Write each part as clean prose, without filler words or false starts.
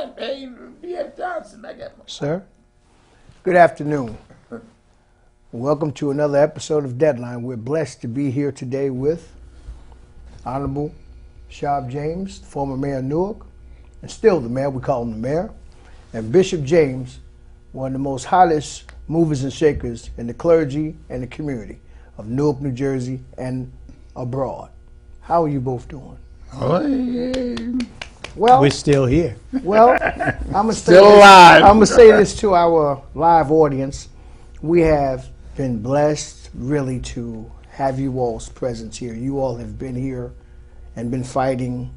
Champagne, B.F. Johnson. I got Sir, good afternoon. Welcome to another episode of Deadline. We're blessed to be here today with Honorable Sharpe James, former mayor of Newark, and still the mayor, we call him the mayor, and Bishop James, one of the most hottest movers and shakers in the clergy and the community of Newark, New Jersey, and abroad. How are you both doing? Well, we're still here. Well, I'm gonna say this to our live audience. We have been blessed really to have you all's presence here. You all have been here and been fighting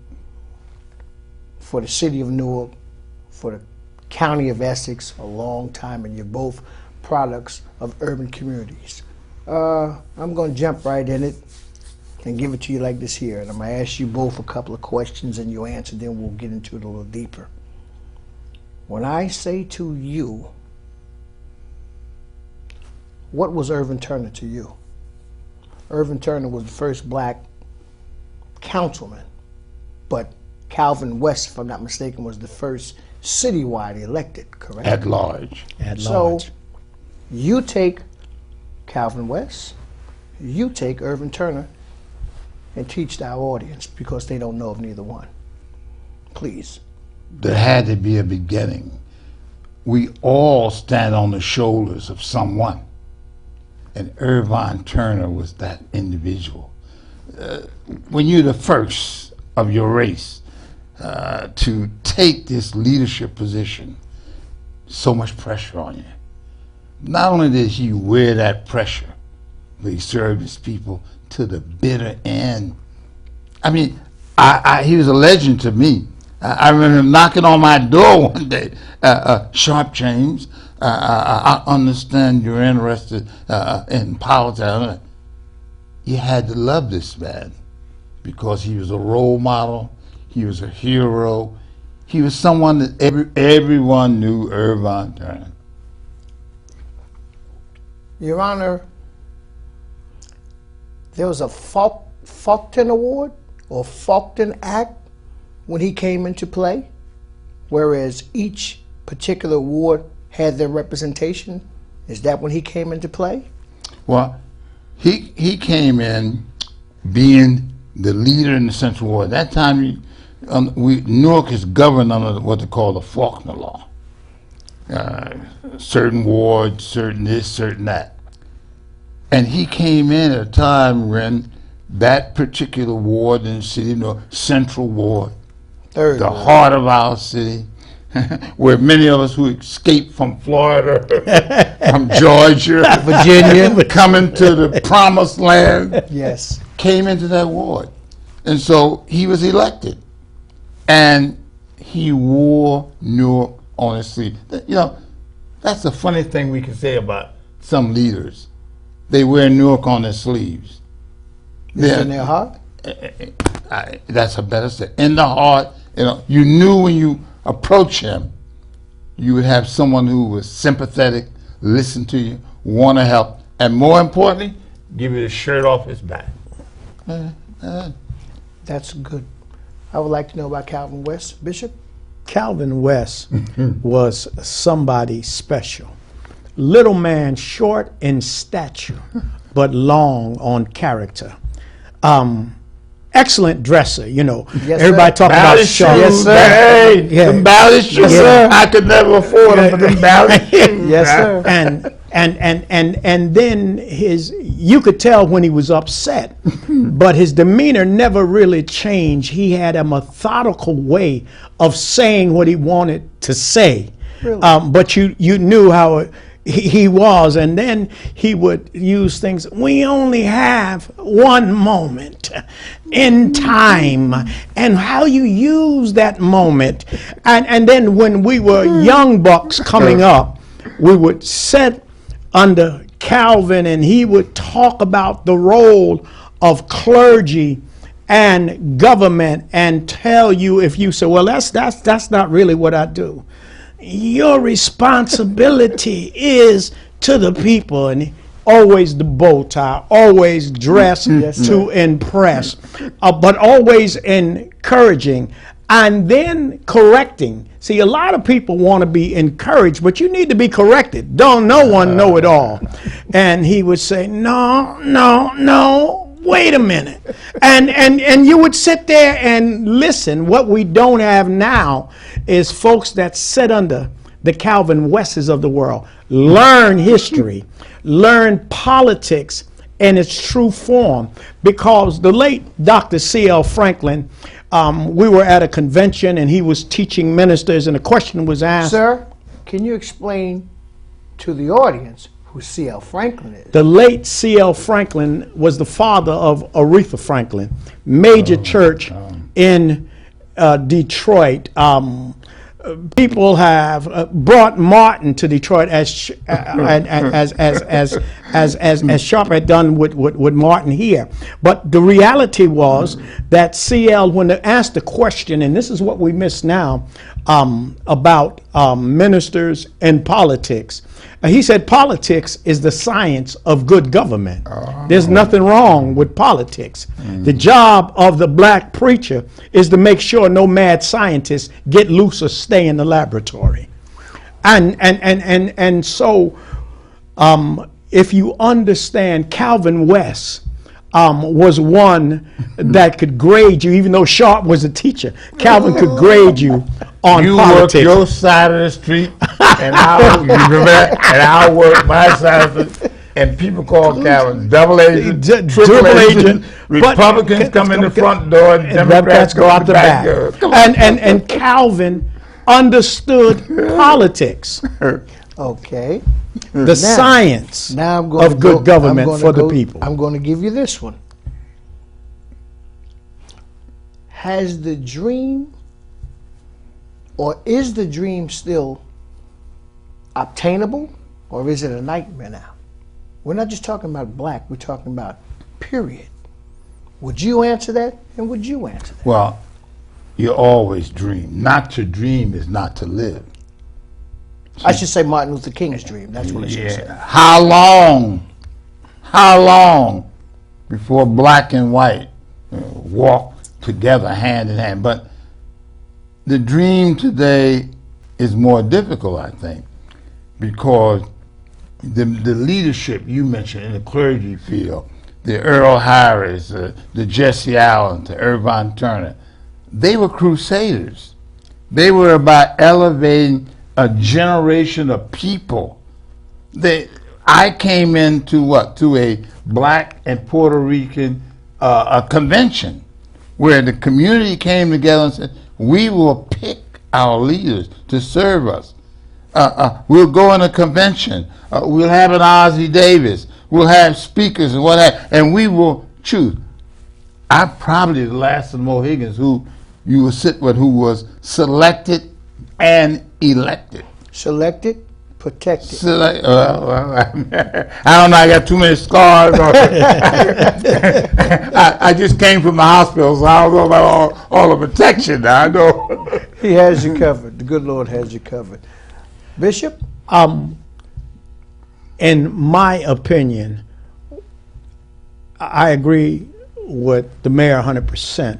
for the city of Newark, for the county of Essex a long time, and you're both products of urban communities. I'm gonna jump right in it and give it to you like this here, and I'm gonna ask you both a couple of questions and you answer, then we'll get into it a little deeper. When I say to you, what was Irvin Turner to you? Irvin Turner was the first black councilman, but Calvin West, if I'm not mistaken, was the first citywide elected, correct? At large. So you take Calvin West, you take Irvin Turner, and teach our audience because they don't know of neither one. Please. There had to be a beginning. We all stand on the shoulders of someone. And Irvin Turner was that individual. When you're the first of your race to take this leadership position, so much pressure on you. Not only did he wear that pressure, but he served his people to the bitter end. I mean, he was a legend to me. I remember him knocking on my door one day. Sharpe James, I understand you're interested in politics. You had to love this man because he was a role model. He was a hero. He was someone that everyone knew, Irvin Turner. Your Honor, there was a Faulkton Award or Faulkton Act when he came into play, whereas each particular ward had their representation. Is that when he came into play? Well, he came in being the leader in the Central Ward. At that time, Newark is governed under what they call the Faulkner Law. Certain wards, certain this, certain that. And he came in at a time when that particular ward in the city, Central Ward, the heart of our city, where many of us who escaped from Florida, from Georgia, Virginia, coming to the promised land, yes, came into that ward. And so he was elected. And he wore Newark on his sleeve. That's the funny thing we can say about some leaders. They wear Newark on their sleeves. In their heart? That's a better say. In the heart, you knew when you approach him, you would have someone who was sympathetic, listen to you, want to help, and more importantly, give you the shirt off his back. That's good. I would like to know about Calvin West. Bishop? Calvin West was somebody special. Little man, short in stature, but long on character. Excellent dresser, Yes, everybody talk about Sharpe. Yes, sir. Hey, them ballad shoes, sir. I could never afford them, but them ballad shoes. Yes, sir. And then you could tell when he was upset, but his demeanor never really changed. He had a methodical way of saying what he wanted to say. Really? But you knew how he was, and then he would use things. We only have one moment in time, and how you use that moment. And then when we were young bucks coming up, we would sit under Calvin, and he would talk about the role of clergy and government, and tell you, if you say, well, that's not really what I do. Your responsibility is to the people, and always the bow tie, always dressed to impress, but always encouraging, and then correcting See, a lot of people want to be encouraged, but you need to be corrected. Don't no one know it all. And he would say, no, wait a minute. And you would sit there and listen. What we don't have now is folks that sit under the Calvin Wesses of the world, learn history, learn politics in its true form. Because the late Dr. C.L. Franklin, we were at a convention and he was teaching ministers, and a question was asked. Sir, can you explain to the audience who C.L. Franklin is? The late C.L. Franklin was the father of Aretha Franklin, major church in Detroit. People have brought Martin to Detroit as Sharpe had done with Martin here. But the reality was that CL, when they asked the question, and this is what we miss now about ministers and politics, he said politics is the science of good government. There's nothing wrong with politics. The job of the black preacher is to make sure no mad scientists get loose or stay in the laboratory. And so if you understand, Calvin West was one that could grade you, even though Sharpe was a teacher. Calvin could grade you on politics. You work your side of the street, and I'll work my side of the street. And people call Calvin double agent, triple agent. Republicans come in the front door, and Democrats go out the back. And Calvin understood politics. Okay. The science of good government for the people. I'm going to give you this one. Has the dream, or is the dream still obtainable, or is it a nightmare now? We're not just talking about black, we're talking about period. Would you answer that, and would you answer that? Well, you always dream. Not to dream is not to live. I should say Martin Luther King's dream. That's what I should say. How long before black and white walk together hand in hand? But the dream today is more difficult, I think, because the leadership you mentioned in the clergy field, the Earl Harris, the Jesse Allen, the Irvine Turner, they were crusaders. They were about elevating a generation of people. I came into to a black and Puerto Rican a convention where the community came together and said, we will pick our leaders to serve us. We'll go in a convention. We'll have an Ozzie Davis. We'll have speakers and what have, and we will choose. I'm probably the last of the Mohegans who you will sit with, who was selected and elected. Selected, protected. I don't know, I got too many scars. I just came from the hospital, so I don't know about all the protection now. I know. He has you covered. The good Lord has you covered. Bishop? In my opinion, I agree with the mayor 100%.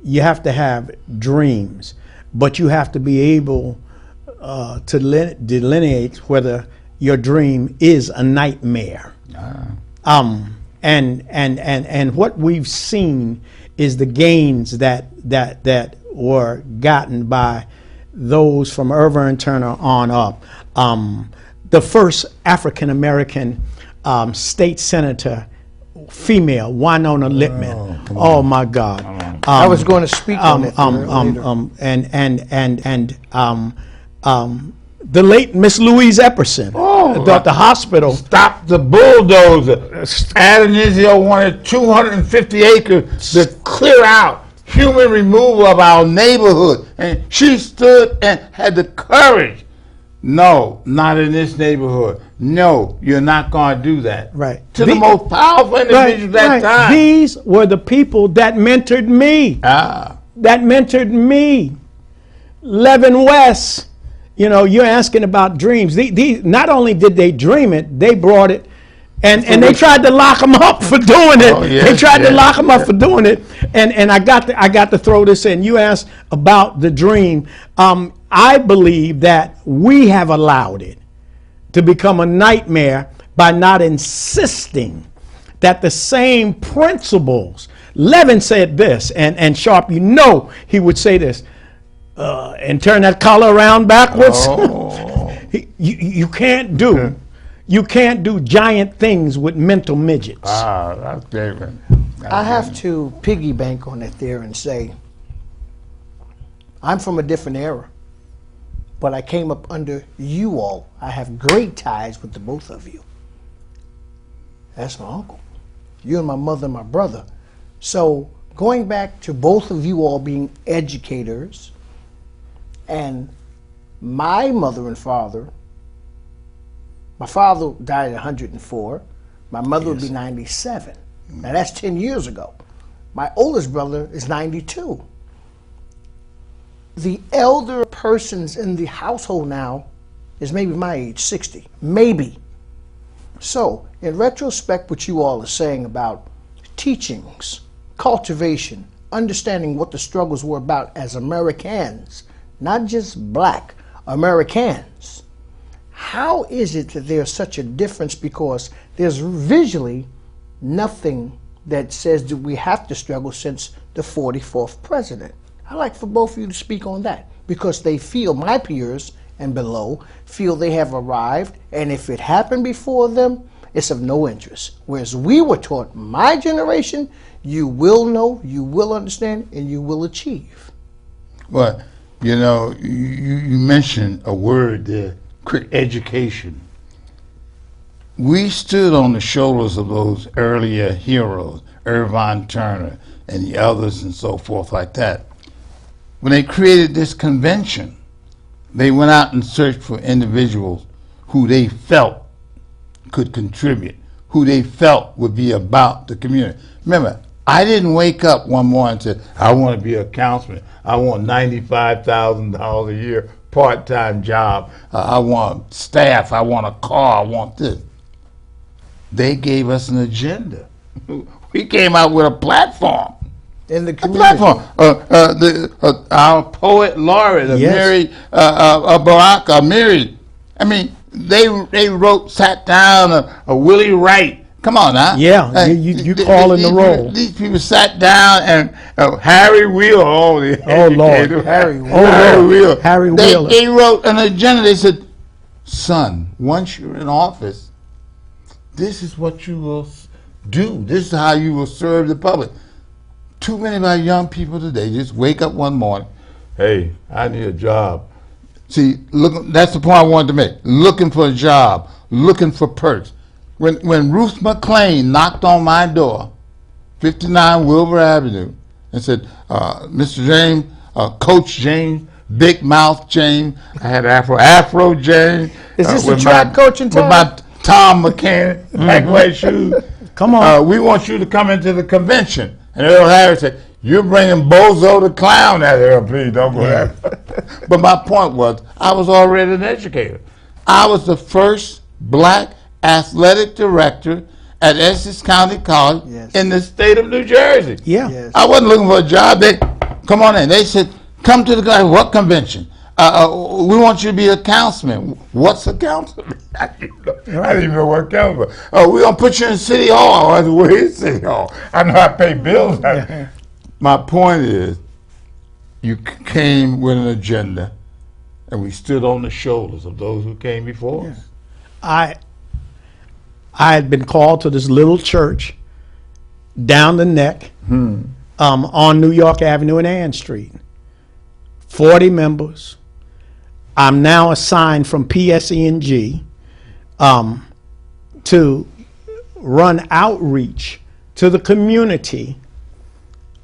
You have to have dreams, but you have to be able to delineate whether your dream is a nightmare. And what we've seen is the gains that were gotten by those from Irvine Turner on up. The first African American state senator, female, Winona Littman. Oh my God! I was going to speak on it. The late Miss Louise Epperson at the hospital. Stop the bulldozer. Adenizio wanted 250 acres to clear out human removal of our neighborhood, and she stood and had the courage. No, not in this neighborhood. No, you're not going to do that. Right. To the most powerful individuals that time. These were the people that mentored me. That mentored me. Levin West. You know, you're asking about dreams. These not only did they dream it, they brought it And they tried to lock him up for doing it. Oh, yes, they tried to yes. lock him up for doing it. And I got to throw this in. You asked about the dream. I believe that we have allowed it to become a nightmare by not insisting that the same principles. Levin said this, and Sharpe, he would say this, and turn that collar around backwards. Oh. You can't do giant things with mental midgets. That's David. I have to piggyback on it there and say, I'm from a different era, but I came up under you all. I have great ties with the both of you. That's my uncle. You and my mother and my brother. So going back to both of you all being educators, and my mother and father, my father died at 104. My mother would be 97. Now that's 10 years ago. My oldest brother is 92. The elder persons in the household now is maybe my age, 60, maybe. So in retrospect, what you all are saying about teachings, cultivation, understanding what the struggles were about as Americans, not just black Americans. How is it that there's such a difference? Because there's visually nothing that says that we have to struggle since the 44th president. I'd like for both of you to speak on that, because they feel, my peers and below, feel they have arrived, and if it happened before them, it's of no interest. Whereas we were taught, my generation, you will know, you will understand, and you will achieve. Well, you mentioned a word there, education. We stood on the shoulders of those earlier heroes, Irvine Turner and the others and so forth like that. When they created this convention, they went out and searched for individuals who they felt could contribute, who they felt would be about the community. Remember, I didn't wake up one morning and say, I want to be a councilman. I want $95,000 a year, part-time job. I want staff. I want a car. I want this. They gave us an agenda. We came out with a platform. In the community. Our poet laureate, Yes. Barack Amiri. I mean, they sat down a Willie Wright. Come on now. Yeah, you calling the roll. These people sat down and Harry Wheeler, Lord, Harry Wheeler. Harry Wheeler. They wrote an agenda. They said, son, once you're in office, this is what you will do. This is how you will serve the public. Too many of our young people today just wake up one morning, hey, I need a job. See, look, that's the point I wanted to make. Looking for a job, looking for perks. When Ruth McLean knocked on my door, 59 Wilbur Avenue, and said, Mr. James, Coach James, Big Mouth James, I had Afro James. Is this the track coach in town? With my Tom McCann, black white shoes. Come on. We want you to come into the convention. And Earl Harris said, you're bringing Bozo the Clown out here, please don't go there. But my point was, I was already an educator. I was the first black athletic director at Essex County College in the state of New Jersey. Yeah. Yes. I wasn't looking for a job. They, come on in. They said, come to the what convention? We want you to be a councilman. What's a councilman? I didn't even know what councilman. We're going to put you in City Hall. I said, where is City Hall? I know I pay bills. My point is, you came with an agenda, and we stood on the shoulders of those who came before us. I had been called to this little church down the neck on New York Avenue and Ann Street. 40 members. I'm now assigned from PSE&G to run outreach to the community,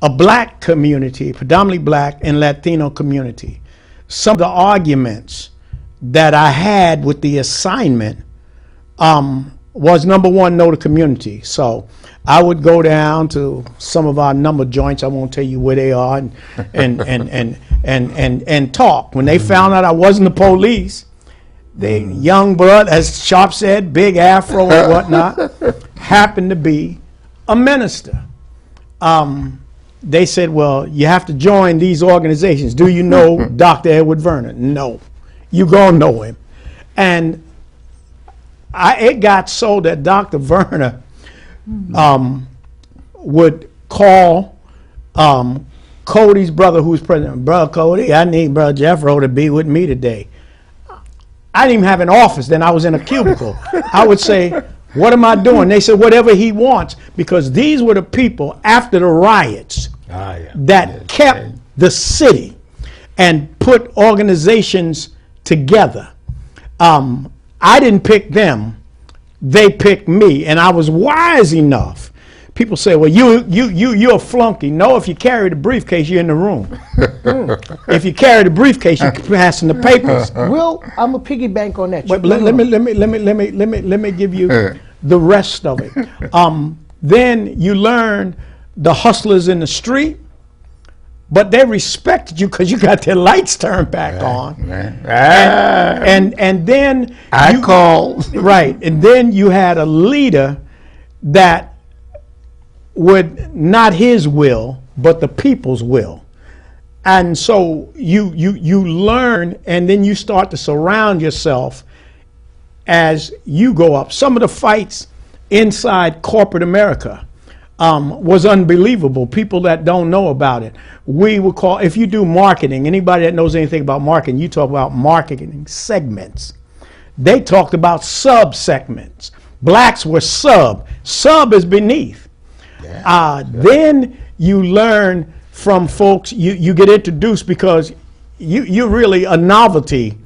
a black community, predominantly black and Latino community. Some of the arguments that I had with the assignment was, number one, know the community. So I would go down to some of our number joints. I won't tell you where they are, and talk. When they found out I wasn't the police, The young blood, as Sharpe said, big afro and whatnot, happened to be a minister. They said, well, you have to join these organizations. Do you know Dr. Edward Vernon? No. You gonna know him. And it got so that Dr. Vernon would call Cody's brother, who was president. Brother Cody, I need Brother Jeffro to be with me today. I didn't even have an office then. I was in a cubicle. I would say, what am I doing? They said, whatever he wants, because these were the people after the riots that kept the city and put organizations together. I didn't pick them. They picked me, and I was wise enough. People say, well, you're a flunky. No, if you carry the briefcase, you're in the room. If you carry the briefcase, you're passing the papers. Well, I'm a piggy bank on that. But let me give you the rest of it. Then you learn the hustlers in the street, but they respected you because you got their lights turned back on. And then I called. Right, and then you had a leader that would not his will, but the people's will. And so you learn, and then you start to surround yourself as you go up. Some of the fights inside corporate America was unbelievable. People that don't know about it. We would call, if you do marketing, anybody that knows anything about marketing, you talk about marketing segments. They talked about sub-segments. Blacks were sub. Sub is beneath. Then you learn from folks, you get introduced because you're really a novelty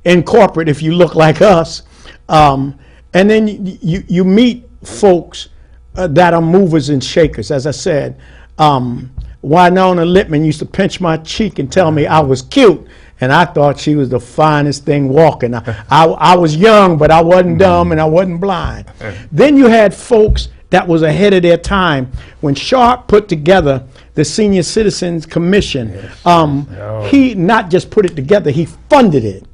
in corporate if you look like us. And then you meet folks that are movers and shakers. As I said, Winona Littman used to pinch my cheek and tell me I was cute, and I thought she was the finest thing walking. I was young, but I wasn't dumb and I wasn't blind. Then you had folks that was ahead of their time. When Sharpe put together the Senior Citizens Commission, he not just put it together, he funded it.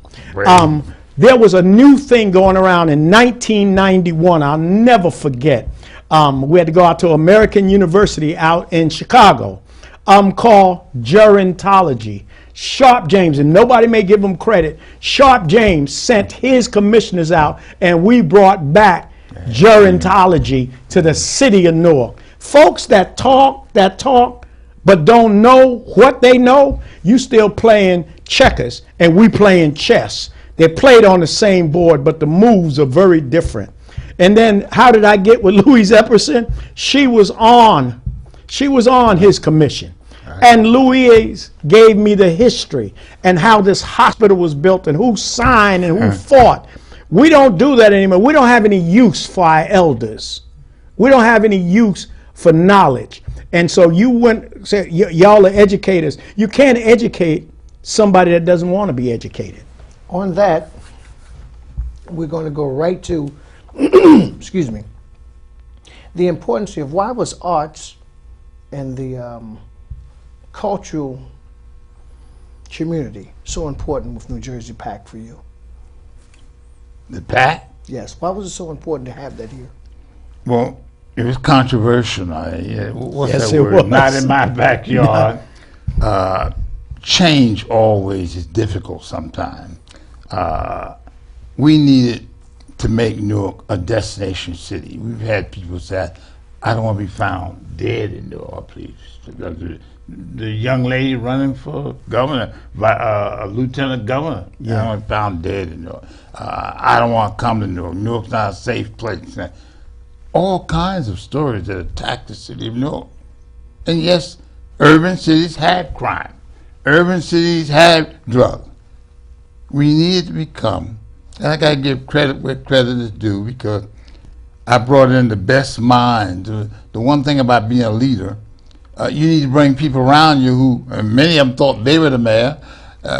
There was a new thing going around in 1991, I'll never forget. We had to go out to American University out in Chicago, called gerontology. Sharpe James, and nobody may give him credit, Sharpe James sent his commissioners out, and we brought back gerontology to the city of Newark. Folks that talk, but don't know what they know, you still playing checkers, and we playing chess. They played on the same board, but the moves are very different. And then how did I get with Louise Epperson? She was on his commission. And Louise gave me the history and how this hospital was built and who signed and who fought. We don't do that anymore. We don't have any use for our elders. We don't have any use for knowledge. And so y'all are educators. You can't educate somebody that doesn't want to be educated. On that, we're going to go right to, excuse me, the importance of why was arts and the cultural community so important with New Jersey PAC for you? The PAC? Yes. Why was it so important to have that here? Well, it was controversial. What's Yes, that it word? was. Not in my backyard. Change always is difficult sometimes. We needed to make Newark a destination city. We've had people say, I don't want to be found dead in Newark, please. The young lady running for governor, a lieutenant governor, I don't want to be found dead in Newark. I don't want to come to Newark. Newark's not a safe place. All kinds of stories that attack the city of Newark. And yes, urban cities have crime. Urban cities have drugs. We need to become, and I got to give credit where credit is due, because I brought in the best minds. The one thing about being a leader, you need to bring people around you who, and many of them thought they were the mayor,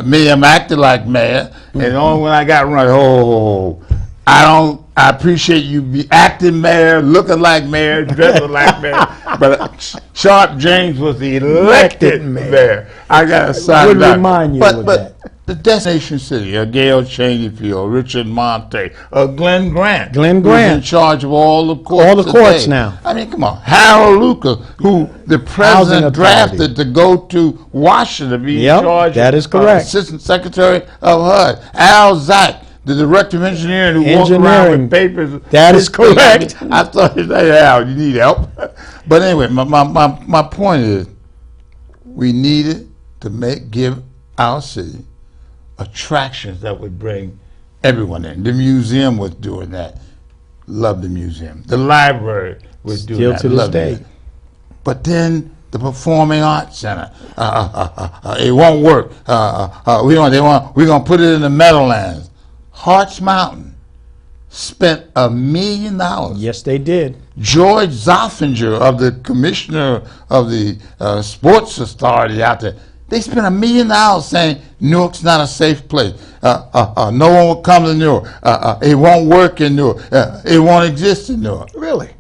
many of them acted like mayor, and only when I got run, I appreciate you be acting mayor, looking like mayor, dressing like mayor, but Sharpe James was the elected mayor. I got to sign Would that. remind you but, of but that. the destination city, a Gail Chaneyfield, Richard Monte, Glenn Grant. Glenn who's Grant. in charge of all the courts. All the courts today. now. I mean, come on. Harold Lucas, who the president Authority. drafted to go to Washington to be Yep, in charge that is correct. Assistant Secretary of HUD. Al Zack, the director of engineering who walked around Engineering. with papers. That is correct. I thought, Al, you need help. But anyway, my point is, we needed to give our city attractions that would bring everyone in. The museum was doing that. Love the museum. The library was doing Still that. to this Love day. it. But then the Performing Arts Center, it won't work. We're gonna put it in the Meadowlands. Hearts Mountain spent $1 million. Yes, they did. George Zoffinger, of the commissioner of the Sports Authority out there, they spent $1 million saying Newark's not a safe place. No one will come to Newark. It won't work in Newark. It won't exist in Newark. Really?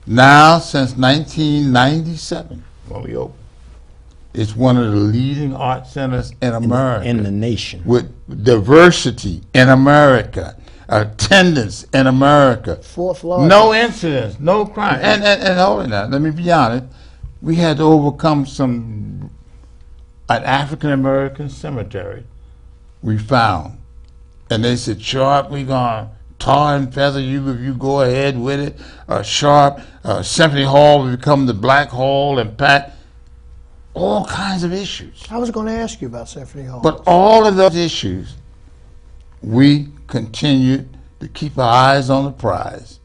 Now, since 1997, when we opened, it's one of the leading art centers in America. In the nation. With diversity in America, attendance in America. Fourth largest. No incidents, no crime. And hold on now, let me be honest. We had to overcome an African American cemetery we found. And they said, Sharpe, we're going to tar and feather you if you go ahead with it. Sharpe, Symphony Hall will become the Black Hall and pack. All kinds of issues. I was going to ask you about Symphony Hall. But all of those issues, we continued to keep our eyes on the prize,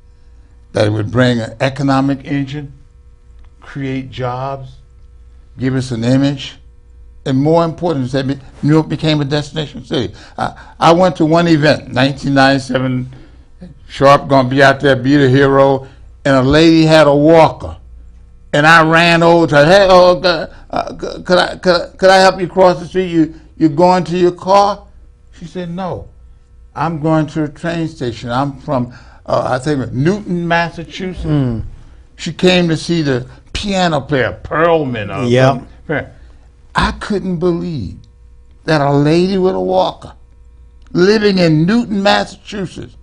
that it would bring an economic engine, create jobs, give us an image, and more importantly, New York became a destination city. I went to one event, 1997, Sharpe gonna be out there, be the hero, and a lady had a walker. And I ran over to her, hey, could I help you cross the street? You going to your car? She said, no, I'm going to a train station. I'm from, I think, Newton, Massachusetts. She came to see the piano player, Perlman. Yep. I couldn't believe that a lady with a walker living in Newton, Massachusetts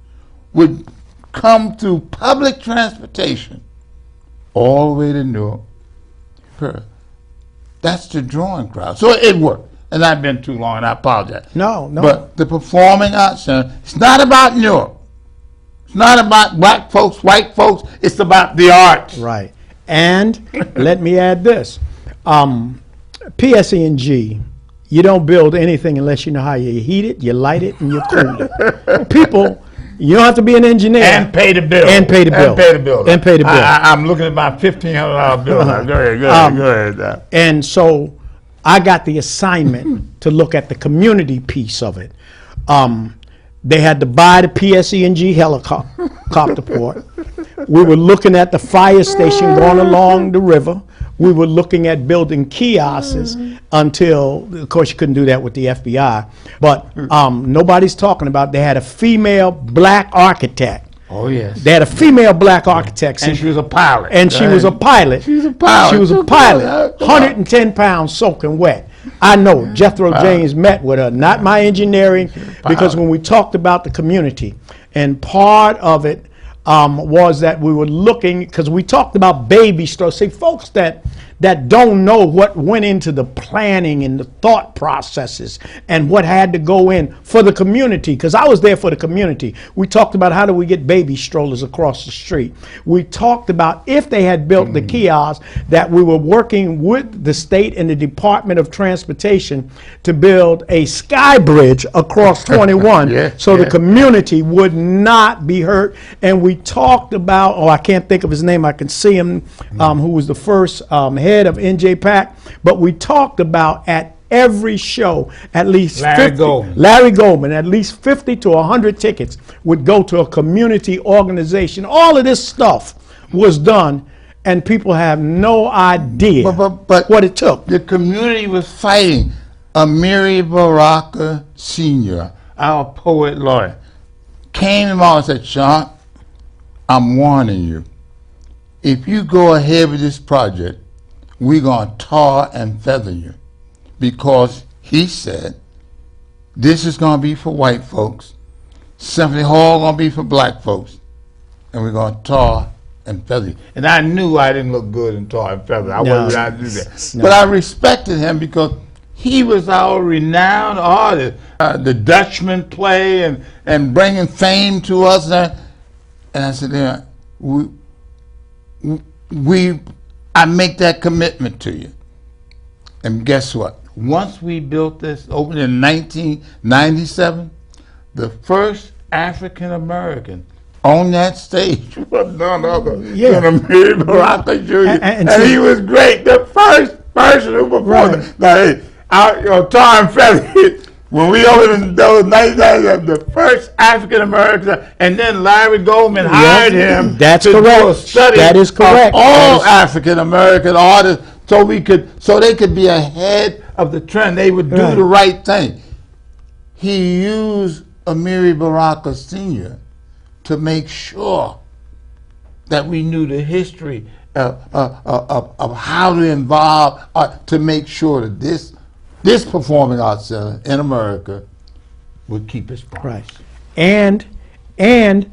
would come through public transportation all the way to Newark. That's the drawing crowd. So it worked. And I've been too long, and I apologize. No. But the Performing Arts Center, it's not about Newark. It's not about black folks, white folks. It's about the arts. Right. And let me add this. PSE&G, you don't build anything unless you know how you heat it, you light it, and you cool it. People, you don't have to be an engineer. And pay the bill. And pay the bill. And pay the bill. And pay the bill. I'm looking at my $1,500 bill now. Go ahead. And so I got the assignment to look at the community piece of it. They had to buy the PSE&G helicopter port. We were looking at the fire station going along the river. We were looking at building kiosks until, of course, you couldn't do that with the FBI. But nobody's talking about, they had a female black architect. Oh, yes. They had a female black architect. And she was a pilot. And she was a pilot. She was a pilot. She was a pilot. 110 pounds soaking wet. I know Jethro James met with her, not my engineering, because when we talked about the community, and part of it was that we were looking, because we talked about baby strollers. See, folks that don't know what went into the planning and the thought processes and what had to go in for the community, because I was there for the community. We talked about how do we get baby strollers across the street. We talked about if they had built the kiosks, that we were working with the state and the Department of Transportation to build a sky bridge across 21 so the community would not be hurt. And we talked about, I can't think of his name, I can see him, who was the first head of NJPAC, but we talked about at every show, at least Larry Goldman, at least 50 to 100 tickets would go to a community organization. All of this stuff was done, and people have no idea but what it took. The community was fighting. Amiri Baraka Sr., our poet laureate, came to me and said, Sean, I'm warning you. If you go ahead with this project, we're going to tar and feather you. Because he said this is going to be for white folks, Symphony Hall going to be for black folks, and we're going to tar and feather. And I knew I didn't look good in tar and feather. I wasn't going to do that. No. But I respected him because he was our renowned artist. The Dutchman play and bringing fame to us. And I said, yeah, I make that commitment to you. And guess what? Once we built this, opened in 1997, the first African American on that stage was none other than Amiri Baraka Jr. And he was great. The first person who performed tar and feather. When we opened in those 1990s, the first African American, and then Larry Goldman hired him That's to correct. do a study That is correct. of all African American artists, so they could be ahead of the trend. They would do the right thing. He used Amiri Baraka Sr. to make sure that we knew the history of how to involve to make sure that this performing arts center in America would keep its promise. Right. And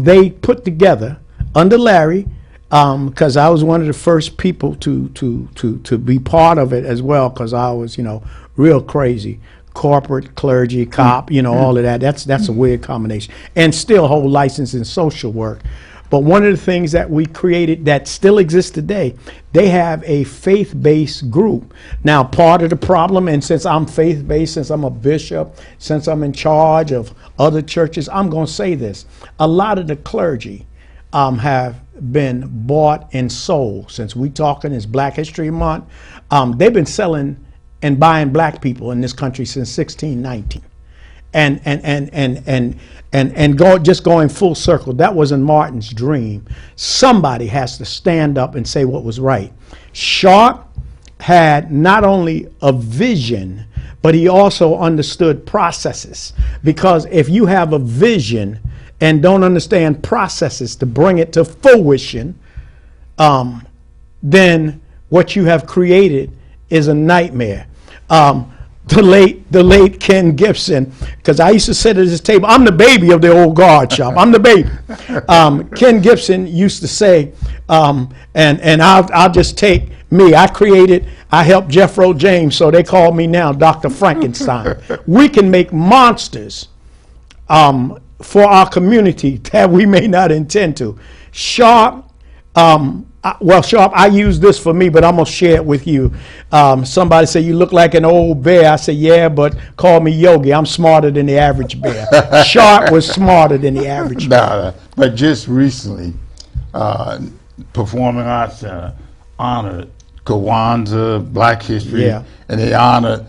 they put together under Larry, because I was one of the first people to be part of it as well, because I was, real crazy. Corporate, clergy, cop, all of that. That's a weird combination. And still hold license in social work. But one of the things that we created that still exists today, they have a faith-based group. Now, part of the problem, and since I'm faith-based, since I'm a bishop, since I'm in charge of other churches, I'm going to say this. A lot of the clergy have been bought and sold. Since we talking is Black History Month, they've been selling and buying black people in this country since 1619. Just going full circle, that wasn't Martin's dream. Somebody has to stand up and say what was right. Sharpe had not only a vision, but he also understood processes. Because if you have a vision and don't understand processes to bring it to fruition, then what you have created is a nightmare. The late Ken Gibson, because I used to sit at his table. I'm the baby of the old guard shop. I'm the baby. Ken Gibson used to say, and I'll just take me. I helped Jeffro James, so they call me now Dr. Frankenstein. We can make monsters for our community that we may not intend to. Sharpe, Sharpe, I use this for me, but I'm going to share it with you. Somebody say, you look like an old bear. I say, yeah, but call me Yogi. I'm smarter than the average bear. Sharpe was smarter than the average bear. But just recently, Performing Arts Center honored Kawanza, Black History, and they honored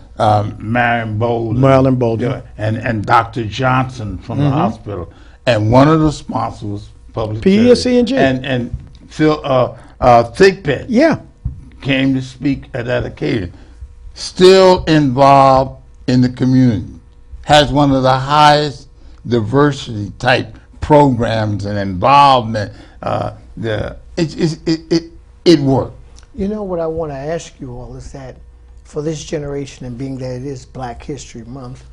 Marilyn Bolden. And Dr. Johnson from the hospital. And one of the sponsors was Public PSC&G. And Phil Thigpen came to speak at that occasion. Still involved in the community. Has one of the highest diversity type programs and involvement. It worked. What I want to ask you all is that for this generation, and being that it is Black History Month,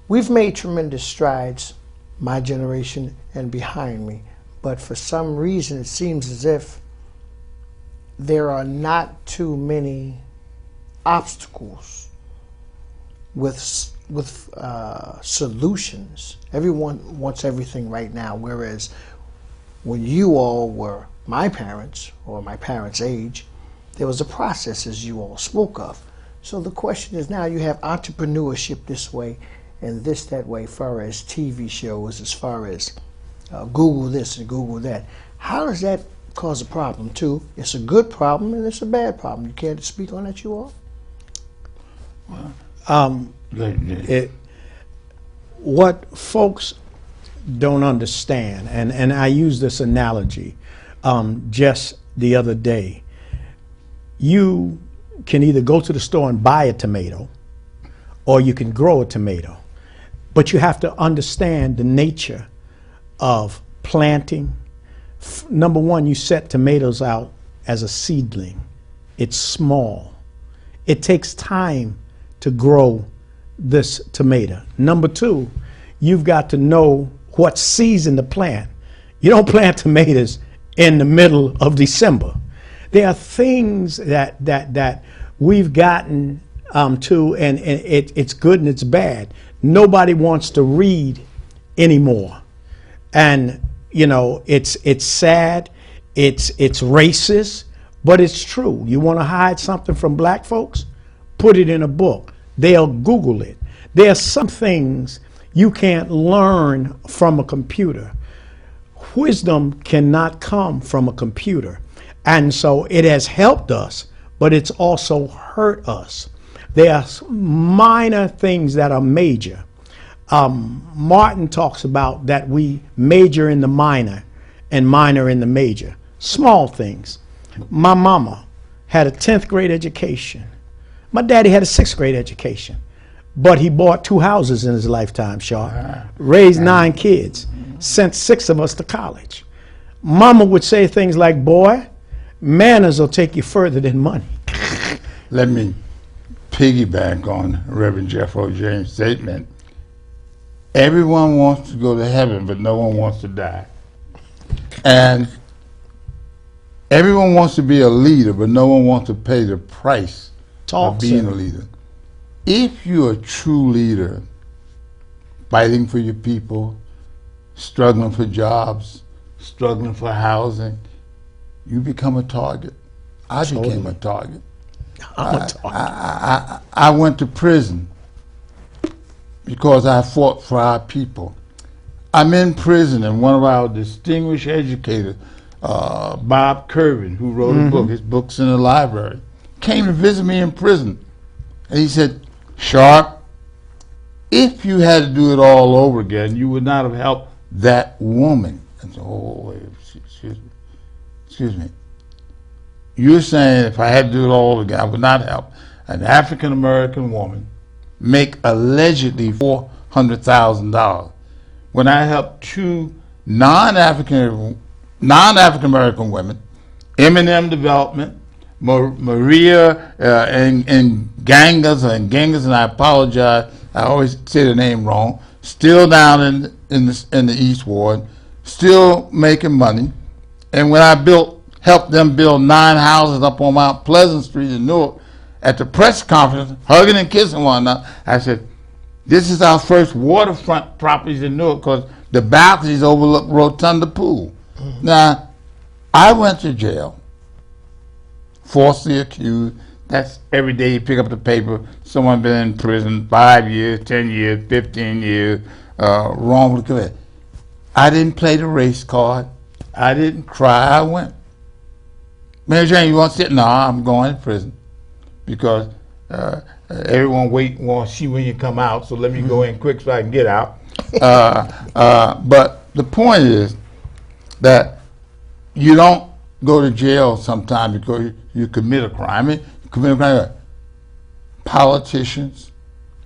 we've made tremendous strides, my generation and behind me. But for some reason, it seems as if there are not too many obstacles with solutions. Everyone wants everything right now, whereas when you all were my parents or my parents' age, there was a process, as you all spoke of. So the question is, now you have entrepreneurship this way and this that way, as far as TV shows, as far as Google this and Google that. How does that cause a problem too? It's a good problem and it's a bad problem. You care to speak on that, you all? What folks don't understand, and I use this analogy just the other day. You can either go to the store and buy a tomato, or you can grow a tomato. But you have to understand the nature of planting. Number one, you set tomatoes out as a seedling. It's small. It takes time to grow this tomato. Number two, you've got to know what season to plant. You don't plant tomatoes in the middle of December. There are things that we've gotten to, and it's good and it's bad. Nobody wants to read anymore, and you know it's sad, it's racist, but it's true. You want to hide something from black folks? Put it in a book. They'll Google it. There are some things you can't learn from a computer. Wisdom cannot come from a computer. And so it has helped us, but it's also hurt us. There are minor things that are major. Martin talks about that we major in the minor and minor in the major. Small things. My mama had a 10th grade education. My daddy had a 6th grade education. But he bought 2 houses in his lifetime, Sharpe. Raised 9 kids. Sent 6 of us to college. Mama would say things like, boy, manners will take you further than money. Let me piggyback on Reverend Jeff O. James' statement. Everyone wants to go to heaven, but no one wants to die. And everyone wants to be a leader, but no one wants to pay the price of being a leader. If you're a true leader, fighting for your people, struggling for jobs, struggling for housing, you become a target. I became a target. I'm a target. I went to prison because I fought for our people. I'm in prison, and one of our distinguished educators, Bob Curvin, who wrote a book, his book's in the library, came to visit me in prison. And he said, Sharpe, if you had to do it all over again, you would not have helped that woman. I said, oh, wait, excuse me. You're saying if I had to do it all over again, I would not help an African-American woman make allegedly $400,000 when I helped 2 non-African American women, M&M Development, Maria and Gangas, and I apologize, I always say the name wrong, still down in the East Ward, still making money. And when I helped them build 9 houses up on Mount Pleasant Street in Newark, at the press conference, hugging and kissing one another, I said, this is our first waterfront properties in Newark because the balconies overlook Rotunda Pool. Now, I went to jail, falsely accused. That's every day you pick up the paper, someone been in prison 5 years, 10 years, 15 years, wrongfully convicted. I didn't play the race card. I didn't cry. I went. Mary Jane, you want to sit? No, I'm going to prison because everyone want to see when you come out, so let me go in quick so I can get out. But the point is that you don't go to jail sometimes because you commit a crime. I mean, you commit a crime. Politicians,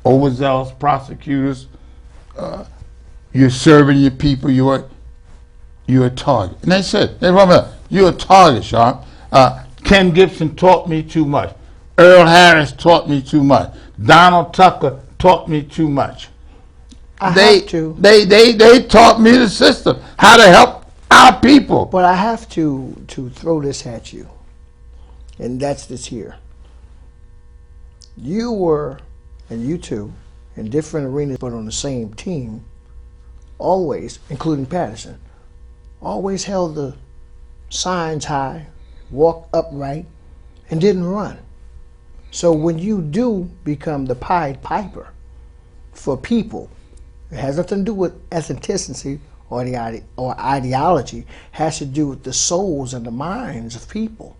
overzealous prosecutors, you're serving your people, you're a target. And they said, you're a target, Sharpe. Ken Gibson taught me too much. Earl Harris taught me too much. Donald Tucker taught me too much. They taught me the system, how to help our people. But I have to throw this at you, and that's this here. You were, and you two, in different arenas, but on the same team, always, including Patterson, always held the signs high, walked upright, and didn't run. So when you do become the Pied Piper for people, it has nothing to do with ethnicity or ideology. It has to do with the souls and the minds of people.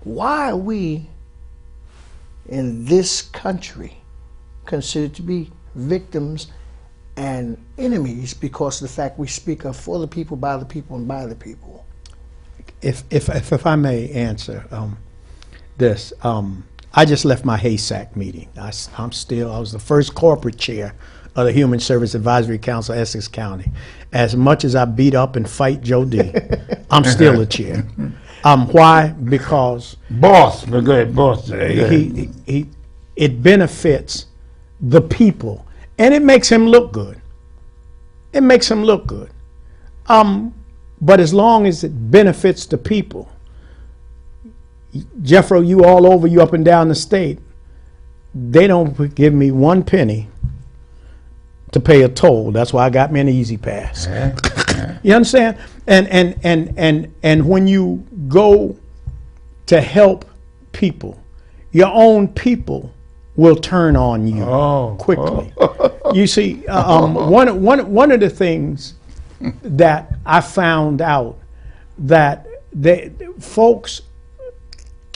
Why are we in this country considered to be victims and enemies because of the fact we speak of for the people, by the people, and by the people? If I may answer this, I just left my HAYSAC meeting. I was the first corporate chair of the Human Service Advisory Council, Essex County. As much as I beat up and fight Joe D, I'm still a chair. Why? Because boss, go ahead, boss. It benefits the people, and it makes him look good. It makes him look good. But as long as it benefits the people, Jeffro, you all over, you up and down the state, they don't give me 1 penny to pay a toll. That's why I got me an easy pass. You understand? And when you go to help people, your own people will turn on you quickly. You see, one of the things that I found out that folks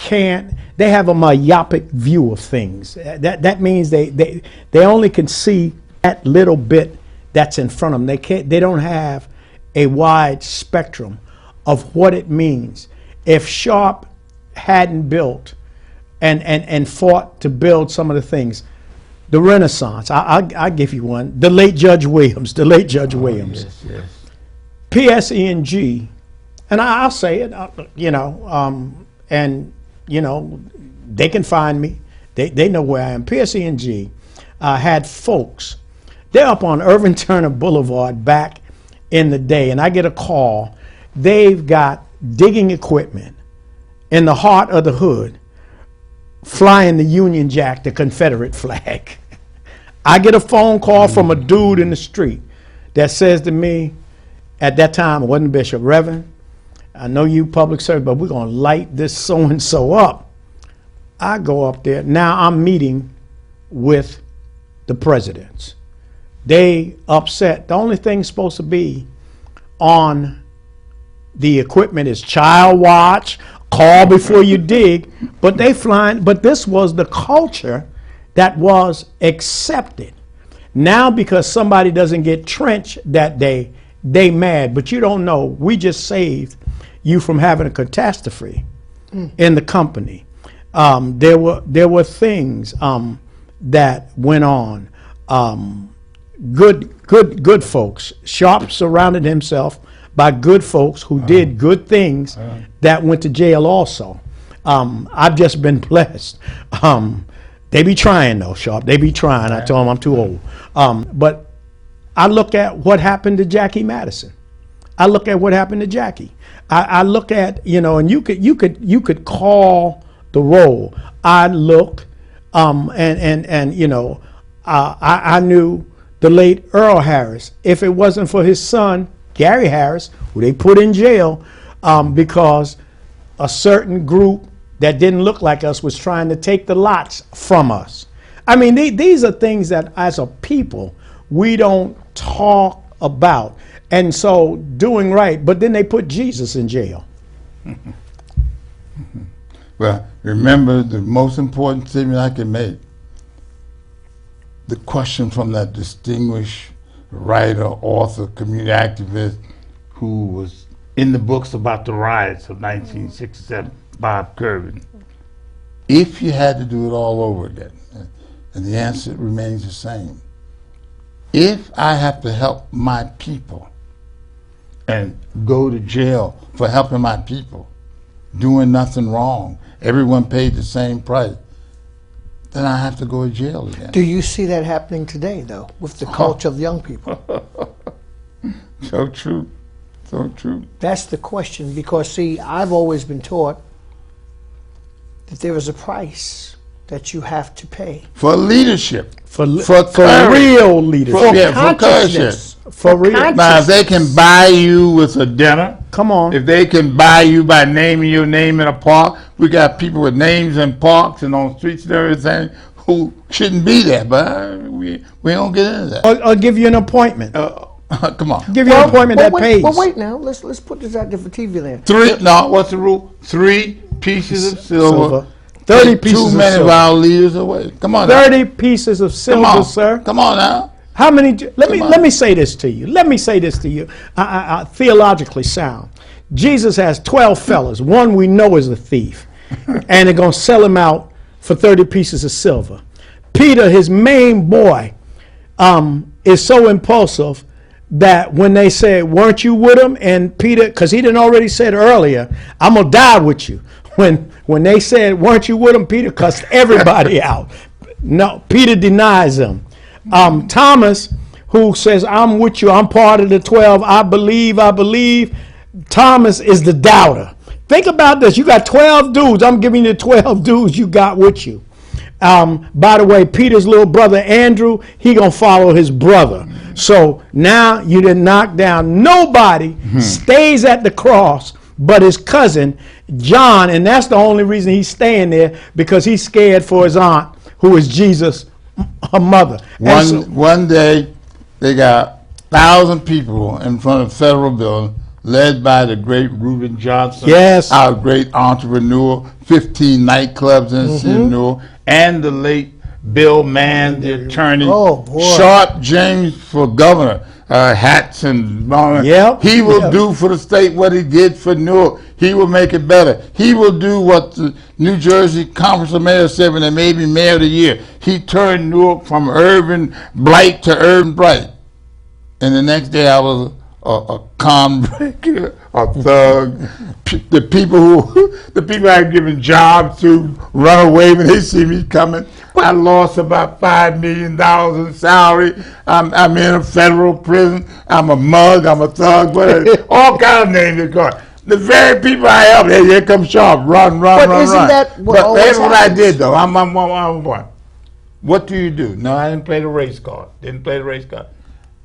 they have a myopic view of things. That means they only can see that little bit that's in front of them. They don't have a wide spectrum of what it means. If Sharpe hadn't built and fought to build some of the things, the Renaissance, I'll give you one, the late Judge Williams. Yes. PSE&G, and I'll say it, and they can find me. They know where I am. PSE&G had folks. They're up on Irving Turner Boulevard back in the day, and I get a call. They've got digging equipment in the heart of the hood, flying the Union Jack, the Confederate flag. I get a phone call from a dude in the street that says to me, at that time, I wasn't Bishop, Reverend, I know you public service, but we're going to light this so-and-so up. I go up there. Now I'm meeting with the presidents. They upset. The only thing supposed to be on the equipment is child watch, call before you dig, but they flying. But this was the culture that was accepted. Now because somebody doesn't get trenched that day, they mad. But you don't know. We just saved you from having a catastrophe in the company. There were things that went on. Good folks. Sharpe surrounded himself by good folks who did good things that went to jail also. I've just been blessed. They be trying though, Sharpe. They be trying. I told them I'm too old. But I look at what happened to Jackie Madison. I look at what happened to Jackie. I look at, and you could call the roll. I look, I knew the late Earl Harris. If it wasn't for his son, Gary Harris, who they put in jail because a certain group that didn't look like us was trying to take the lots from us. I mean, these are things that as a people, we don't talk about. And so doing right, but then they put Jesus in jail. Well, remember the most important statement I can make. The question from that distinguished writer, author, community activist who was in the books about the riots of 1967, Bob Kirby. If you had to do it all over again, and the answer remains the same, if I have to help my people and go to jail for helping my people, doing nothing wrong, everyone paid the same price, then I have to go to jail again. Do you see that happening today, though, with the culture of young people? So true. So true. That's the question, because, see, I've always been taught that there is a price that you have to pay. For leadership. For courage. real leadership. For consciousness. For real. Now, if they can buy you with a dinner, come on. If they can buy you by naming your name in a park, we got people with names in parks and on streets and everything who shouldn't be there, but we don't get into that. Or give you an appointment. Come on. Give you an appointment that pays. Well, wait now. Let's put this out there for TV land. What's the rule? 3 pieces of silver. 30 pieces too of many silver. of our leaders away. Come on. 30 pieces of silver, sir. Come on now. How many? Let me say this to you. Let me say this to you. Theologically sound. Jesus has 12 fellas. One we know is a thief, and they're gonna sell him out for 30 pieces of silver. Peter, his main boy, is so impulsive that when they said, "Weren't you with him?" and Peter, because he didn't already said earlier, "I'm gonna die with you." When they said, "Weren't you with him?" Peter cussed everybody out. No, Peter denies him. Thomas, who says, I'm with you, I'm part of the 12, I believe. Thomas is the doubter. Think about this. You got 12 dudes. I'm giving you 12 dudes you got with you. By the way, Peter's little brother, Andrew, he going to follow his brother. So now you didn't knock down. Nobody stays at the cross but his cousin, John. And that's the only reason he's staying there, because he's scared for his aunt, who is Jesus, her mother. One day, they got 1,000 people in front of the federal building, led by the great Reuben Johnson, Yes. our great entrepreneur, 15 nightclubs in the city of New York, and the late Bill Mann, the attorney, Oh, boy. Sharpe James for governor, hats and Yep. he will do for the state what he did for Newark. He will make it better. He will do what the New Jersey Conference of Mayors said when they made me mayor of the year. He turned Newark from urban blight to urban bright. And the next day I was a con breaker, a thug. The people I had given jobs to run away when they see me coming. I lost about $5 million in salary. I'm in a federal prison. I'm a mug. I'm a thug. Whatever. All kinds of names they call it. The very people I helped, here comes Sharpe. Run. But isn't that what But always here's what I happens? did, though. I'm one. What do you do? No, I didn't play the race card.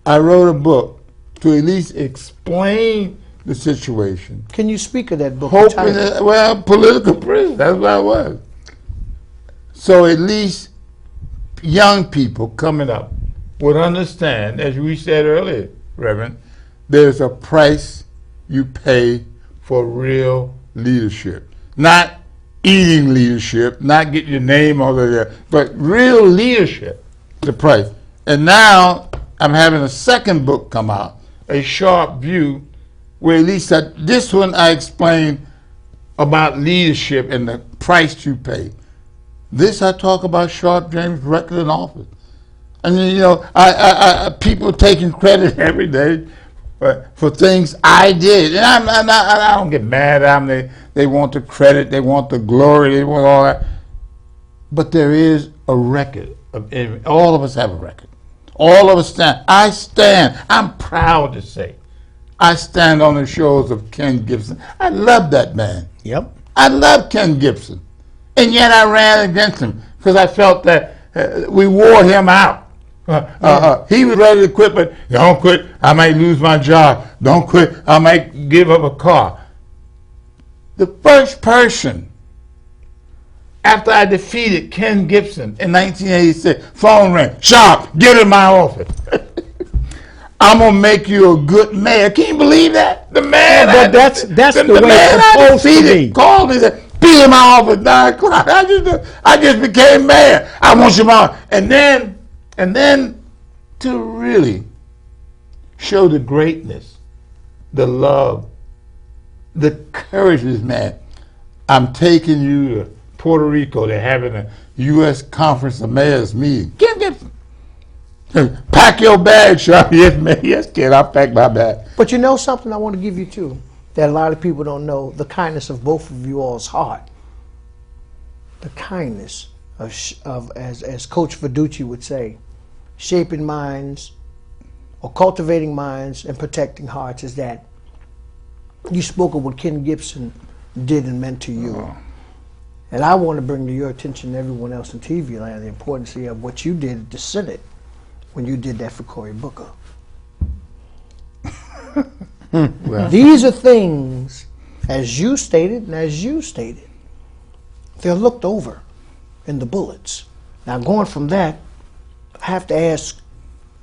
I wrote a book to at least explain the situation. Can you speak of that book? Hoping that, well, political prison, that's what I was. So at least young people coming up would understand, as we said earlier, Reverend, there's a price you pay for real leadership. Not eating leadership, not getting your name over there, but real leadership, the price. And now I'm having a second book come out, A Sharpe View, where at least this one I explain about leadership and the price you pay. This I talk about Sharpe James' record in office. I mean, you know, I people taking credit every day for things I did, and I don't get mad at them. They want the credit, they want the glory, they want all that. But there is a record. All of us have a record. All of us stand. I stand. I'm proud to say, I stand on the shoulders of Ken Gibson. I love that man. Yep. I love Ken Gibson. And yet I ran against him because I felt that we wore him out. He was ready to quit, but don't quit, I might lose my job. Don't quit, I might give up a car. The first person, after I defeated Ken Gibson in 1986, phone rang, Sharpe, get in my office. I'm gonna make you a good mayor. Can you believe that? The man, but that's the way it's supposed to be. Called me and said, be in my office at 9 o'clock. I just became mayor. I want you my, and then to really show the greatness, the love, the courage of this man. I'm taking you to Puerto Rico. They're having a U.S. Conference of Mayors meeting. Ken Gibson. Pack your bag, Sharpe. Yes, man. Yes, kid. I'll pack my bag. But you know something I want to give you too, that a lot of people don't know, the kindness of both of you all's heart. The kindness of as Coach Verducci would say, shaping minds or cultivating minds and protecting hearts, is that you spoke of what Ken Gibson did and meant to you. Oh. And I want to bring to your attention, everyone else in TV land, the importance of what you did at the Senate when you did that for Cory Booker. Well, these are things, as you stated, they're looked over in the bullets. Now, going from that, I have to ask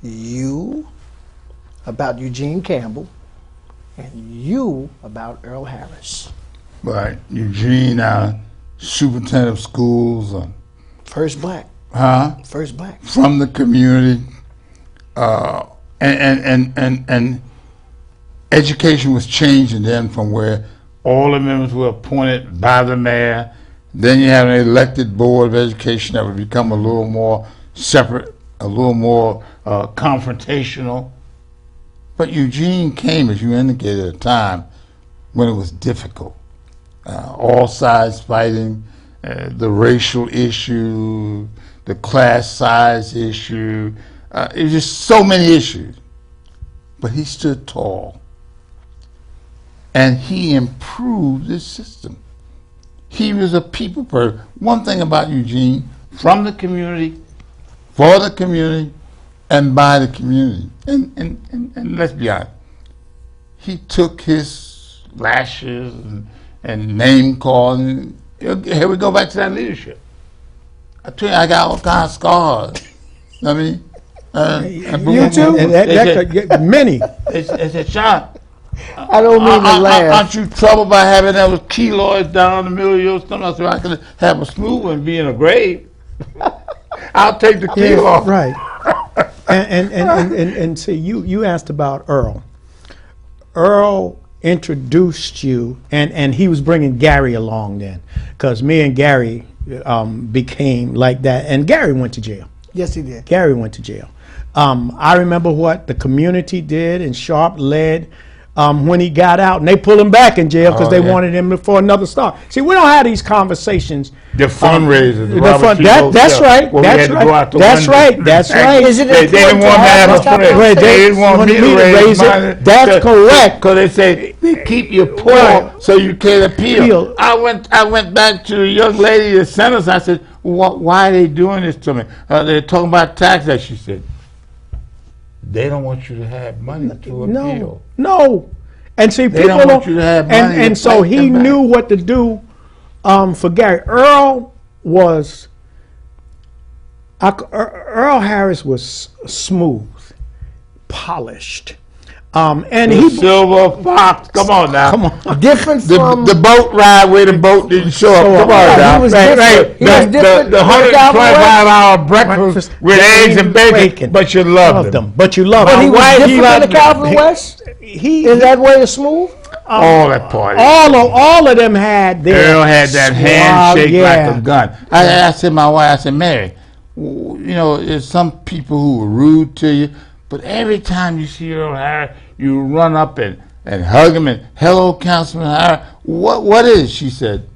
you about Eugene Campbell and you about Earl Harris. Right. Eugene, superintendent of schools. First black. First black. From the community. And education was changing then from where all the members were appointed by the mayor. Then you have an elected board of education that would become a little more separate, a little more confrontational. But Eugene came, as you indicated, at a time when it was difficult. All sides fighting, the racial issue, the class size issue. It was just so many issues. But he stood tall. And he improved the system. He was a people person. One thing about Eugene, from the community, for the community, and by the community. And let's be honest, he took his lashes and name calling. Here we go back to that leadership. I tell you, I got all kinds of scars. I mean, you too? Many. They said, Sean, I don't mean to laugh. aren't you troubled by having those keloids down the middle of your stomach so I can have a smooth one and be in a grave? I'll take the keel off. Right. And see, you asked about Earl. Earl introduced you, and he was bringing Gary along then, because me and Gary became like that. And Gary went to jail. Yes, he did. Gary went to jail. I remember what the community did, and Sharpe led when he got out, and they pulled him back in jail because they wanted him for another star. See, we don't have these conversations. The fundraisers. That's right. That's right. That's right. Is it They didn't want to have a friend. They didn't want me to raise money. That's correct. Because they say they keep you poor so you can't appeal. I went back to a young lady that sent us. I said, why are they doing this to me? They're talking about taxes. She said, they don't want you to have money to appeal. No. And see, They people don't want you to have money. and so he knew what to do for Gary. Earl Harris was smooth, polished. And the silver fox. Come on now. Come on. Different from The boat ride where the boat didn't show up. Come on now. He was different. He was different. The $125 breakfast with eggs and bacon. But you loved them. But you loved But them. he was different than Calvin West? In that way of smooth? All that party. All of them had their Earl had that handshake like a gun. I said, my wife, I said, Mary, there's some people who are rude to you, but every time you see Earl Harris, you run up and hug him and, hello, Councilman Harris. What is? She said,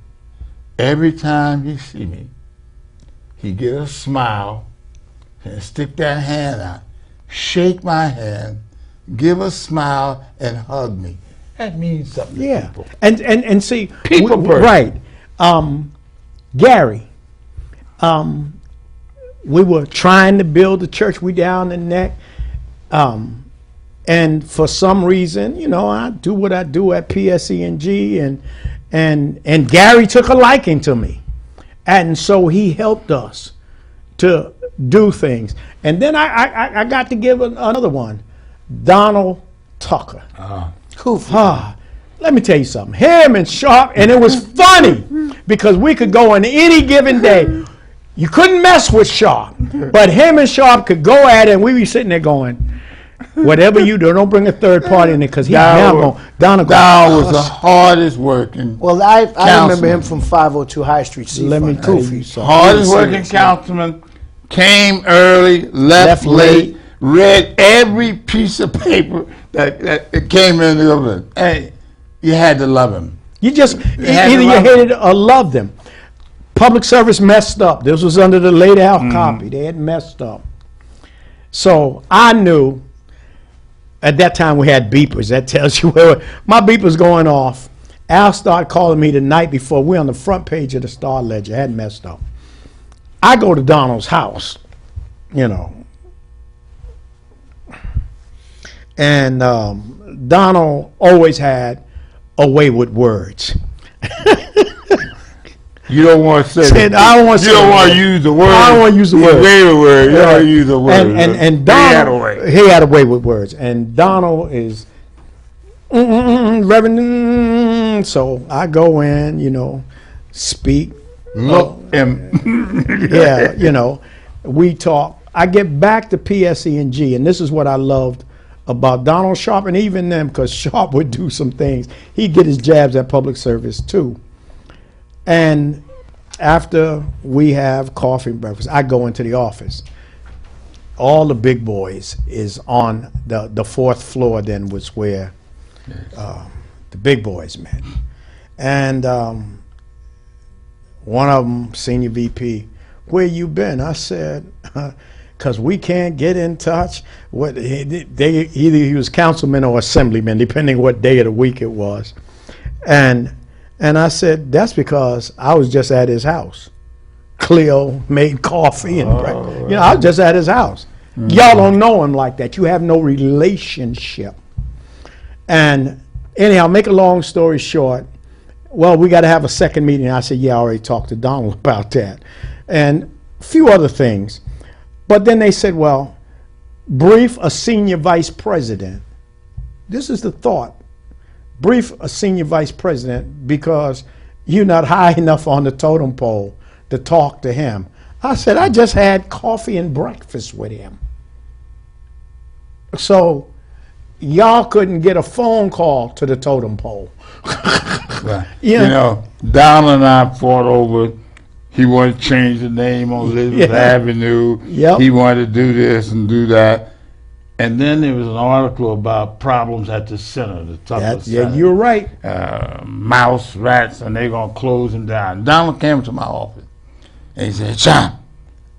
every time he see me, he get a smile and stick that hand out, shake my hand, give a smile, and hug me. That means something to people. And see, People person. Right. Gary, we were trying to build the church. We down the neck. And for some reason, I do what I do at PSE&G, and Gary took a liking to me. And so he helped us to do things. And then I got to give another one, Donald Tucker. Let me tell you something. Him and Sharpe, and it was funny because we could go on any given day. You couldn't mess with Sharpe, but him and Sharpe could go at it, and we be sitting there going, whatever you do, don't bring a third party in it because he's now going. Donald was the hardest working. Well, I remember him from 502 High Street. Let me tell you something. Hardest working councilman, came early, left late, read every piece of paper that came in the government. Hey, you had to love him. You just either you hated or loved him. Public service messed up. This was under the laid out copy. They had messed up. So I knew at that time we had beepers. That tells you where my beeper's going off. Al started calling me the night before. We're on the front page of the Star Ledger. Had messed up. I go to Donald's house, and Donald always had a way with words. You don't want to say that. I don't want to You don't want to use the word. I don't want to use the word. You don't use the word. And Donald, he had a way with words. And Donald is Reverend. So I go in, speak. Look him. We talk. I get back to PSE&G, and this is what I loved about Donald Sharpe, and even them, because Sharpe would do some things. He'd get his jabs at public service too. And after we have coffee and breakfast, I go into the office. All the big boys is on the fourth floor. Then was where the big boys met, and one of them, senior VP, where you been? I said, because we can't get in touch. Either he was councilman or assemblyman, depending what day of the week it was. And I said, that's because I was just at his house. Cleo made coffee and breakfast. I was just at his house. Mm-hmm. Y'all don't know him like that. You have no relationship. And anyhow, make a long story short, well, we got to have a second meeting. I said, yeah, I already talked to Donald about that. And a few other things. But then they said, well, brief a senior vice president. This is the thought. Brief a senior vice president because you're not high enough on the totem pole to talk to him. I said, I just had coffee and breakfast with him. So y'all couldn't get a phone call to the totem pole. Right. Donald and I fought over, he wanted to change the name on Elizabeth Avenue. Yep. He wanted to do this and do that. And then there was an article about problems at the center, the Tucker Center. Yeah, you're right. Mouse, rats, and they're going to close them down. Donald came to my office and he said, John,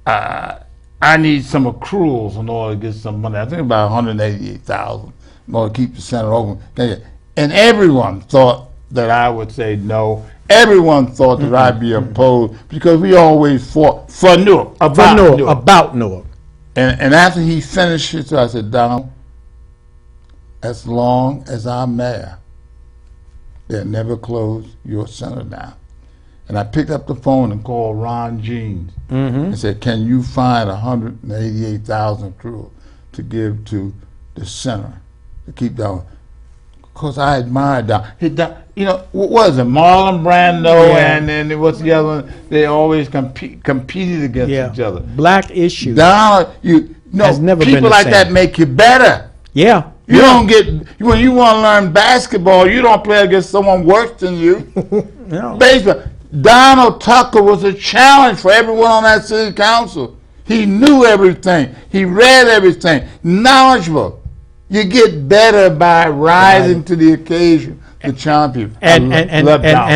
I need some accruals in order to get some money. I think about $188,000 in order to keep the center open. And everyone thought that I would say no. Everyone thought that I'd be opposed because we always fought for Newark, about Newark. And after he finished it, I said, Donald, as long as I'm there, they'll never close your center down. And I picked up the phone and called Ron Jeans and said, can you find $188,000 accrual to give to the center to keep down? Because I admired Don. What was it? Marlon Brando and then what's the other one? They always competed against each other. Black issues. Donald, has never people been the like same. that make you better. Yeah. You don't get, when you want to learn basketball, you don't play against someone worse than you. No. Baseball. Donald Tucker was a challenge for everyone on that city council. He knew everything. He read everything. Knowledgeable. You get better by rising to the occasion to challenge people. And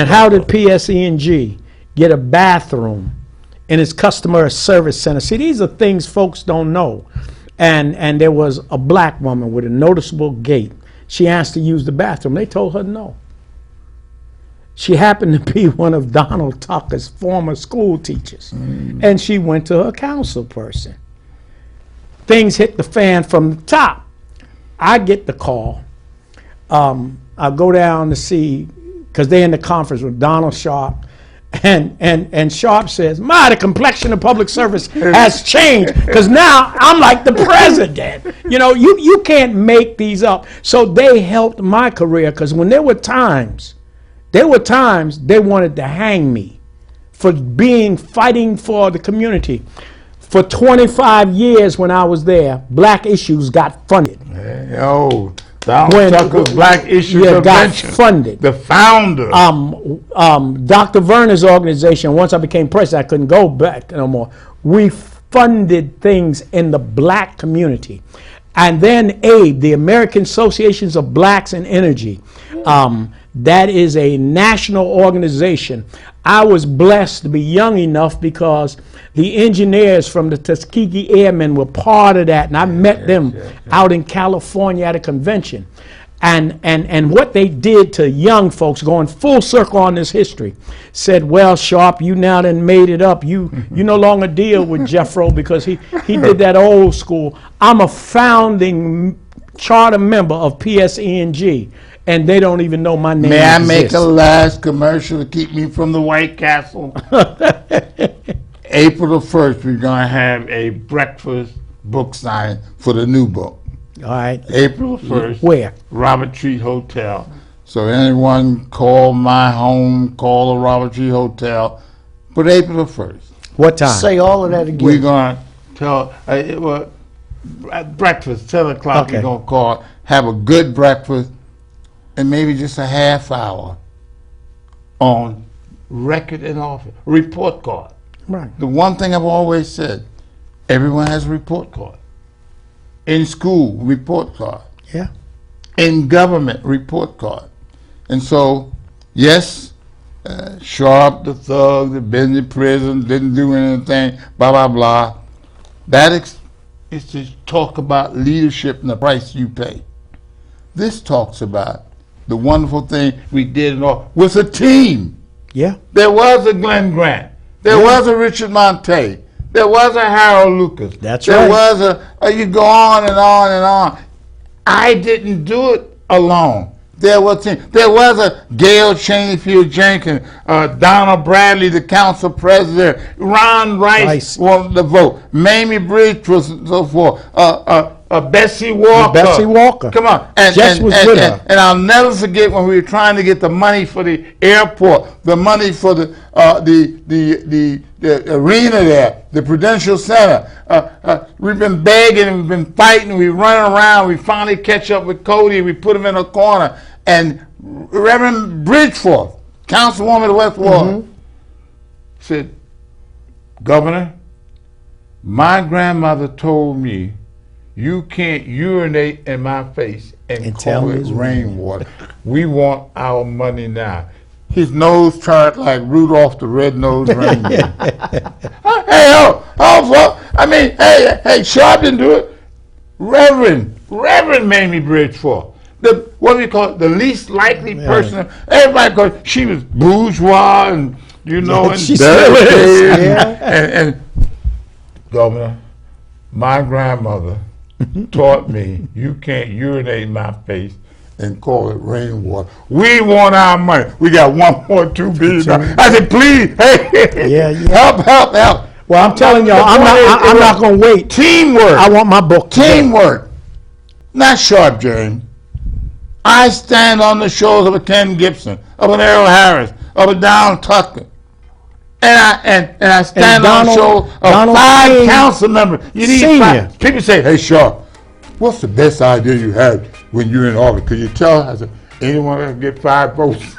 how did PSE&G get a bathroom in its customer service center? See, these are things folks don't know. And there was a black woman with a noticeable gait. She asked to use the bathroom. They told her no. She happened to be one of Donald Tucker's former school teachers. And she went to her council person. Things hit the fan from the top. I get the call. I go down to see, because they're in the conference with Donald Sharpe, and Sharpe says, the complexion of public service has changed, because now I'm like the president. You can't make these up. So they helped my career, because when there were times they wanted to hang me for fighting for the community. For 25 years when I was there, Black Issues got funded. Donald Tucker's Black Issues got funded. The founder. Dr. Verner's organization, once I became president, I couldn't go back no more. We funded things in the black community. And then ABE, the American Associations of Blacks in Energy, that is a national organization. I was blessed to be young enough because the engineers from the Tuskegee Airmen were part of that, and I met them out in California at a convention. And what they did to young folks, going full circle on this history, said, well, Sharpe, you now done made it up. You no longer deal with Jeffro because he did that old school. I'm a founding charter member of PSE&G. And they don't even know my name. May I make a last commercial to keep me from the White Castle? April the 1st, we're going to have a breakfast book signing for the new book. All right. April the 1st. Where? Robert Tree Hotel. So anyone call my home, call the Robert Tree Hotel, but April the 1st. What time? Say all of that again. We're going to tell, at breakfast, 10 o'clock, we're going to call, have a good breakfast, and maybe just a half hour on record in office, report card. Right. The one thing I've always said, everyone has a report card. In school, report card. Yeah. In government, report card. And so, yes, Sharpe, the thug, that been in prison, didn't do anything, blah, blah, blah. That is to talk about leadership and the price you pay. This talks about the wonderful thing we did with a team. Yeah. There was a Glenn Grant. There was a Richard Monte. There was a Harold Lucas. That's there right. Was you go on and on and on. I didn't do it alone. There was a Gail Cheneyfield Jenkins, Donald Bradley, the council president, Ron Rice wanted the vote, Mamie Bridge was so forth, Bessie Walker. Bessie Walker. Come on. Jess was with her. And I'll never forget when we were trying to get the money for the airport, the money for the arena there, the Prudential Center. We've been begging and we've been fighting. We run around. We finally catch up with Cody. We put him in a corner. And Reverend Bridgeforth, Councilwoman of West Ward, said, Governor, my grandmother told me you can't urinate in my face and call it rainwater. We want our money now. His nose turned like Rudolph the Red-Nosed Reindeer. Hey, Sharpe didn't do it. Reverend Mamie Bridgeforth. What do we call it? The least likely person. Everybody calls she was bourgeois and and she still is. And Governor, my grandmother taught me you can't urinate in my face and call it rainwater. We want our money. We got $1.2 billion. I said, please, hey, help. Well, I'm telling y'all, I'm not going to wait. Teamwork. I want my book. Teamwork. Not Sharpe, James. I stand on the shoulders of a Ken Gibson, of an Errol Harris, of a Donald Tucker. And I stand on the shoulders of five council members. You need five. People say, hey, Sharpe, what's the best idea you had when you were in office? Could you tell? I said, anyone can get 5 votes.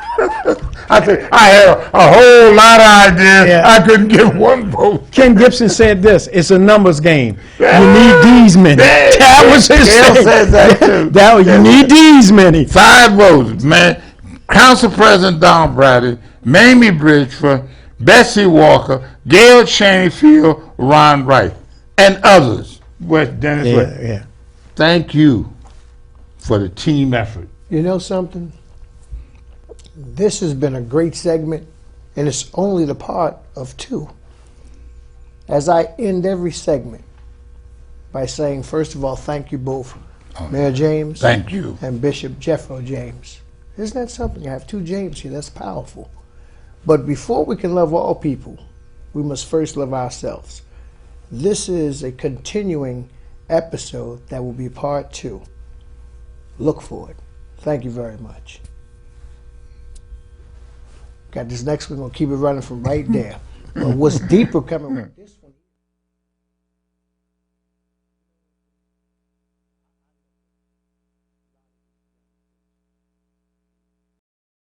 I said, I had a whole lot of ideas. Yeah. I couldn't get 1 vote. Ken Gibson said this, it's a numbers game. You need these many. That was his saying. Says that too. You need these many. 5 votes, man. Council President Donald Bradley, Mamie Bridgeforth, Bessie Walker, Gail Cheneyfield, Ron Wright, and others. Dennis West. Yeah. Thank you for the team effort. You know something? This has been a great segment, and it's only the part of 2. As I end every segment by saying, first of all, thank you both, Mayor James. Thank you. And Bishop Jeffro James. Isn't that something? You have 2 James here. That's powerful. But before we can love all people, we must first love ourselves. This is a continuing episode that will be part 2. Look for it. Thank you very much. Got this next one. We're going to keep it running from right there. But what's deeper coming with this